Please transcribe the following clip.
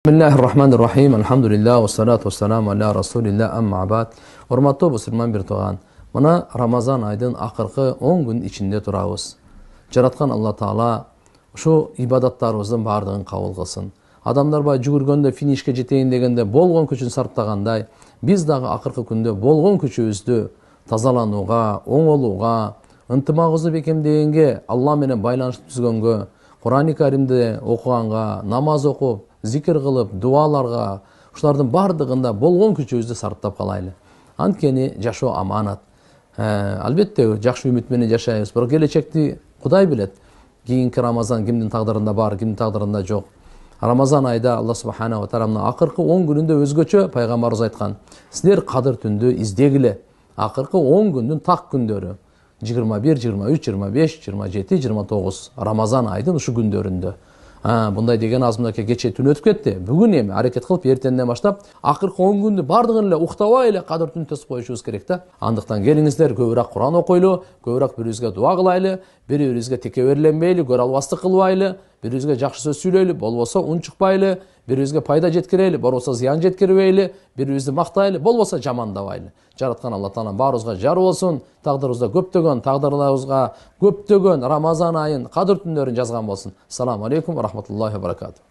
Bismillahirrahmanirrahim. Alhamdulillah ve salatu vesselamu ala Rasulillah amma ba'd. Hormatly musulman bir toğan. Mına Ramazan ayının akırkı 10 gün içinde turabız. Jaratkan Allah Taala şu ibadatlarımızın bardığın kabul kılsın. Adamlar bay жүгүргөндө finişke жетейин дегенде болгон күчүн сарптагандай, биз дагы акыркы күндө болгон күчүбүздү тазаланууга, оңолууга, ынтымагыбызды бекемдегенге, Алла менен байланыш түзгөнгө, Кур'ан-ы Каримди окуганга, намаз окуп, зикир кылып, дуаларга, ушулардын бардыгында болгон күчүбүздү сарптап калайлы. Анткени жашоо аманат. Албетте жакшы үмүт менен жашайбыз, бирок келечекти Кудай билет. Кийинки Рамазан кимдин тагдырында бар, кимдин тагдырында жок. Рамазан айда Алла Субхана ва Тааламдын акыркы 10 күнүндө өзгөчө пайгамбарыбыз айткан. Силер кадыр түндү издегиле. Акыркы 10 күндүн так күндөрү 21, 23, 25, 27, 29 Рамазан айдын ушу күндөрүндө. Bunday деген азымдаке кече түн өтүп кетти. Бүгүн эми аракет кылып эртеңден баштап акыркы 10 күндү бардыгын эле уктабай эле кадыр түн тесип коюшубуз керек да. Андыктан келиңиздер көбүрөөк Кур'ан окуйлу, көбүрөөк бири-бирибизге дуа кылайлы, бири-бирибизге текеберленбейли, көрө албастык кылбайлы, бири-бирибизге жакшы сөз сүйлөйлү, болбосо унчукпайлы, бири-бирибизге пайда жеткирели, болбосо зыян жеткирбейли, бири-бирибизди мактайлы, болбосо жамандабайлы. Жараткан Алла Таала баарыбызга жар болсун, тагдырыбызда тагдырларыбызга көптөгөн Рамазан айын кадыр түндөрүн жазган болсун. Ассаламу алейкум ва рахматуллахи ва баракатух.